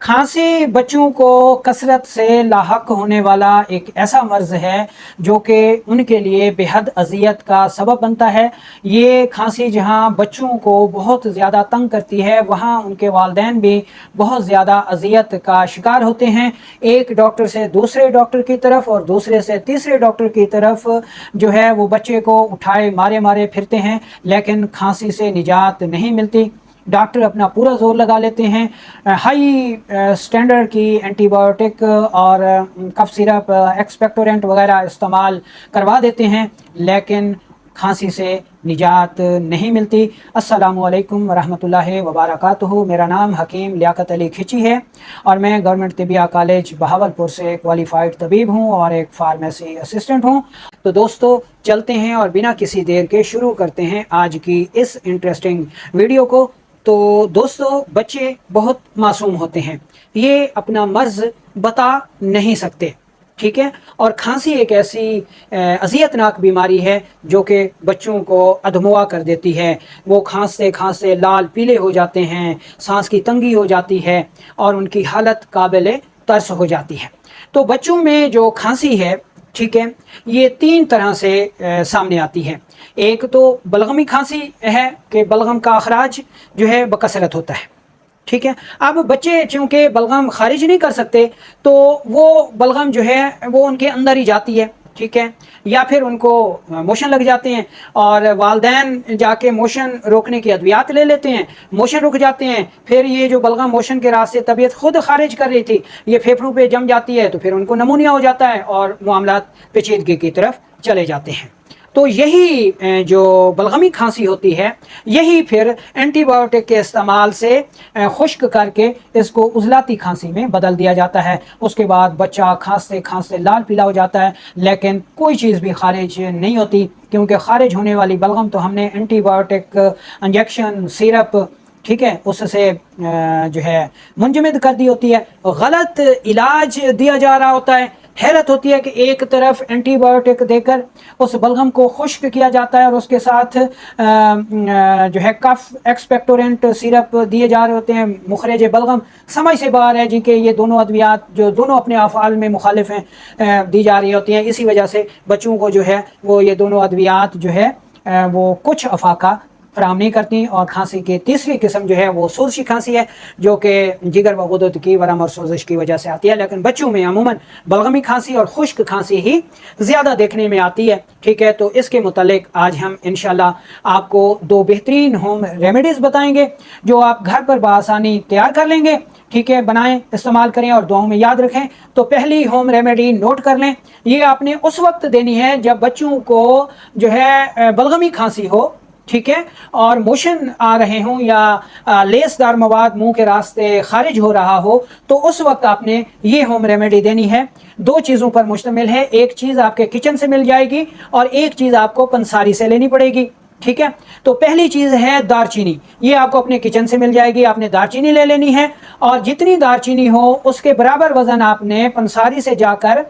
खांसी बच्चों को कसरत से लाहक होने वाला एक ऐसा मर्ज़ है जो कि उनके लिए बेहद अज़ियत का सबब बनता है। ये खांसी जहाँ बच्चों को बहुत ज़्यादा तंग करती है, वहाँ उनके वालिदैन भी बहुत ज़्यादा अज़ियत का शिकार होते हैं। एक डॉक्टर से दूसरे डॉक्टर की तरफ और दूसरे से तीसरे डॉक्टर की तरफ जो है वो बच्चे को उठाए मारे मारे फिरते हैं, लेकिन खांसी से निजात नहीं मिलती। डॉक्टर अपना पूरा जोर लगा लेते हैं, हाई स्टैंडर्ड की एंटीबायोटिक और कफ सिरप, एक्सपेक्टोरेंट वगैरह इस्तेमाल करवा देते हैं, लेकिन खांसी से निजात नहीं मिलती। अस्सलामु अलैकुम वरहमतुल्लाहि वबरकातुहू। मेरा नाम हकीम लियाकत अली खिची है और मैं गवर्नमेंट तिबिया कॉलेज बहावलपुर से क्वालिफाइड तबीब हूँ और एक फार्मेसी असिस्टेंट हूँ। तो दोस्तों चलते हैं और बिना किसी देर के शुरू करते हैं आज की इस इंटरेस्टिंग वीडियो को। तो दोस्तों बच्चे बहुत मासूम होते हैं, ये अपना मर्ज़ बता नहीं सकते, ठीक है। और खांसी एक ऐसी अज़ियतनाक बीमारी है जो कि बच्चों को अधमुआ कर देती है। वो खांसते खांसते लाल पीले हो जाते हैं, सांस की तंगी हो जाती है और उनकी हालत काबिल तरस हो जाती है। तो बच्चों में जो खांसी है, ठीक है, ये तीन तरह से सामने आती है। एक तो बलगमी खांसी है कि बलगम का अखराज जो है बकसरत होता है, ठीक है। अब बच्चे चूँकि बलगम खारिज नहीं कर सकते तो वो बलगम जो है वो उनके अंदर ही जाती है, ठीक है, या फिर उनको मोशन लग जाते हैं और वालदैन जाके मोशन रोकने की अद्वियात ले लेते हैं, मोशन रुक जाते हैं। फिर ये जो बलगम मोशन के रास्ते तबीयत खुद खारिज कर रही थी, ये फेफड़ों पे जम जाती है, तो फिर उनको नमूनिया हो जाता है और मामलात पेचीदगी की तरफ चले जाते हैं। तो यही जो बलगमी खांसी होती है, यही फिर एंटीबायोटिक के इस्तेमाल से खुश्क करके इसको उजलाती खांसी में बदल दिया जाता है। उसके बाद बच्चा खांसते खांसते लाल पीला हो जाता है, लेकिन कोई चीज़ भी खारिज नहीं होती, क्योंकि खारिज होने वाली बलगम तो हमने एंटीबायोटिक इंजेक्शन सिरप, ठीक है, उससे जो है मुंजमद कर दी होती है। गलत इलाज दिया जा रहा होता है। हैरत होती है कि एक तरफ एंटीबायोटिक देकर उस बलगम को खुश्क किया जाता है और उसके साथ जो है कफ एक्सपेक्टोरेंट सिरप दिए जा रहे होते हैं। मुखरज बलगम समझ से बाहर है जी कि ये दोनों अद्वियात जो दोनों अपने अफ़आल में मुखालिफ हैं दी जा रही होती हैं। इसी वजह से बच्चों को जो है वो ये दोनों अद्वियात जो है वो कुछ अफाका फराहम नहीं करती। और खांसी की तीसरी किस्म जो है वो सोजिशी खांसी है, जो कि जिगर व गुदत की वरम और सोजिश की वजह से आती है। लेकिन बच्चों में अमूमन बलगमी खांसी और खुश्क खांसी ही ज़्यादा देखने में आती है, ठीक है। तो इसके मुतालिक आज हम इंशाल्लाह आपको दो बेहतरीन होम रेमेडीज़ बताएंगे जो आप घर पर बआसानी तैयार कर लेंगे, ठीक है, बनाएं, इस्तेमाल करें और दुआओं में याद रखें। तो पहली होम रेमेडी नोट कर लें, ये आपने उस वक्त देनी है जब बच्चों को जो है बलगमी खांसी हो, ठीक है, और मोशन आ रहे हों या लेसदार मवाद मुंह के रास्ते खारिज हो रहा हो, तो उस वक्त आपने ये होम रेमेडी देनी है। दो चीज़ों पर मुश्तमिल है, एक चीज़ आपके किचन से मिल जाएगी और एक चीज़ आपको पंसारी से लेनी पड़ेगी, ठीक है। तो पहली चीज़ है दारचीनी, ये आपको अपने किचन से मिल जाएगी। आपने दारचीनी ले लेनी है और जितनी दारचीनी हो उसके बराबर वज़न आपने पंसारी से जाकर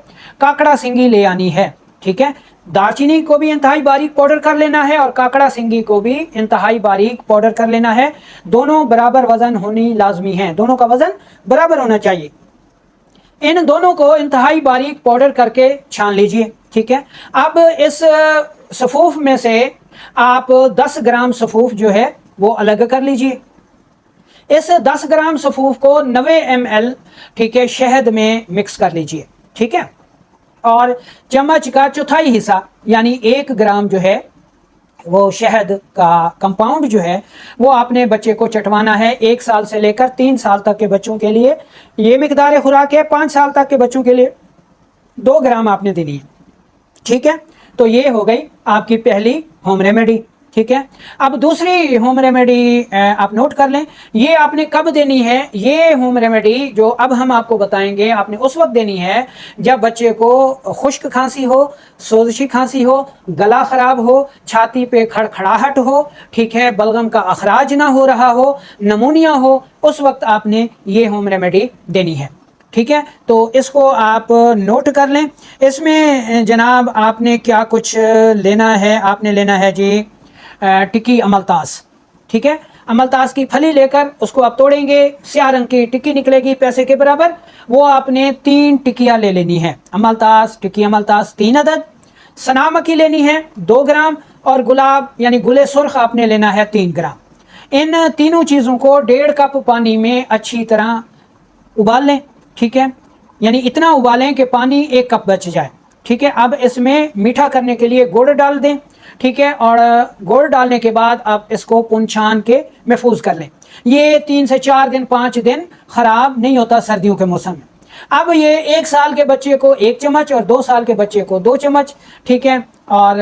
काकड़ा सिंगी ले आनी है, ठीक है। दालचीनी को भी इंतहाई बारीक पाउडर कर लेना है और काकड़ा सिंगी को भी इंतहाई बारीक पाउडर कर लेना है। दोनों बराबर वजन होनी लाजमी है, दोनों का वजन बराबर होना चाहिए। इन दोनों को इंतहाई बारीक पाउडर करके छान लीजिए, ठीक है। अब इस सफूफ में से आप 10 ग्राम सफूफ जो है वो अलग कर लीजिए। इस 10 ग्राम सफूफ को 90 ml, ठीक है, शहद में मिक्स कर लीजिए, ठीक है। और चम्मच का चौथाई हिस्सा यानी 1 ग्राम जो है वो शहद का कंपाउंड जो है वो आपने बच्चे को चटवाना है। 1 साल से लेकर 3 साल तक के बच्चों के लिए ये मिकदार खुराक है। 5 साल तक के बच्चों के लिए 2 ग्राम आपने देनी है, ठीक है। तो ये हो गई आपकी पहली होम रेमेडी, ठीक है। अब दूसरी होम रेमेडी आप नोट कर लें, ये आपने कब देनी है। ये होम रेमेडी जो अब हम आपको बताएंगे आपने उस वक्त देनी है जब बच्चे को खुश्क खांसी हो, सोजिशी खांसी हो, गला ख़राब हो, छाती पे खड़खड़ाहट हो, ठीक है, बलगम का अखराज ना हो रहा हो, नमूनिया हो, उस वक्त आपने ये होम रेमेडी देनी है, ठीक है। तो इसको आप नोट कर लें। इसमें जनाब आपने क्या कुछ लेना है, आपने लेना है जी टिक्की अमलतास, ठीक है। अमलतास की फली लेकर उसको आप तोड़ेंगे, स्याह रंग की टिक्की निकलेगी पैसे के बराबर, वो आपने 3 टिक्कियाँ ले लेनी है। अमलतास, टिक्की अमलतास 3 अदद, सना मक्खी लेनी है 2 ग्राम, और गुलाब यानी गुले सुर्ख आपने लेना है 3 ग्राम। इन तीनों चीज़ों को 1.5 कप पानी में अच्छी तरह उबाल लें, ठीक है, यानी इतना उबालें कि पानी 1 कप बच जाए, ठीक है। अब इसमें मीठा करने के लिए गुड़ डाल दें, ठीक है, और गुड़ डालने के बाद आप इसको पुन छान के महफूज कर लें। ये 3 से 4 दिन 5 दिन ख़राब नहीं होता सर्दियों के मौसम में। अब ये 1 साल के बच्चे को 1 चम्मच और 2 साल के बच्चे को 2 चम्मच, ठीक है, और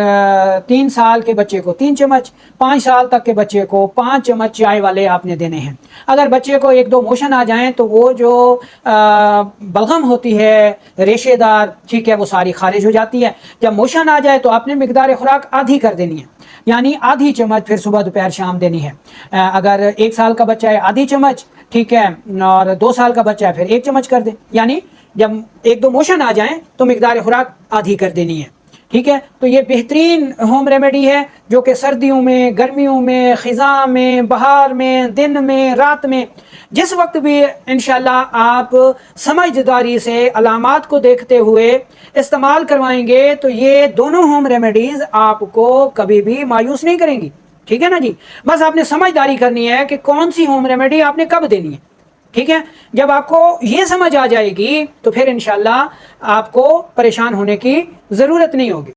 3 साल के बच्चे को 3 चम्मच, 5 साल तक के बच्चे को 5 चम्मच चाय वाले आपने देने हैं। अगर बच्चे को 1-2 मोशन आ जाएं तो वो जो बलगम होती है रेशेदार, ठीक है, वो सारी खारिज हो जाती है। जब मोशन आ जाए तो आपने मिकदार खुराक आधी कर देनी है, यानी आधी चम्मच फिर सुबह दोपहर शाम देनी है। अगर 1 साल का बच्चा है आधी चम्मच, ठीक है, और 2 साल का बच्चा है फिर 1 चम्मच कर दें, यानी जब 1-2 मोशन आ जाएं तो मिकदार खुराक आधी कर देनी है, ठीक है। तो ये बेहतरीन होम रेमेडी है जो कि सर्दियों में, गर्मियों में, ख़िज़ा में, बहार में, दिन में, रात में, जिस वक्त भी इंशाल्लाह आप समझदारी से अलामात को देखते हुए इस्तेमाल करवाएंगे तो ये दोनों होम रेमेडीज़ आपको कभी भी मायूस नहीं करेंगी, ठीक है ना जी। बस आपने समझदारी करनी है कि कौन सी होम रेमेडी आपने कब देनी है, ठीक है। जब आपको ये समझ आ जाएगी तो फिर इंशाल्लाह आपको परेशान होने की ज़रूरत नहीं होगी।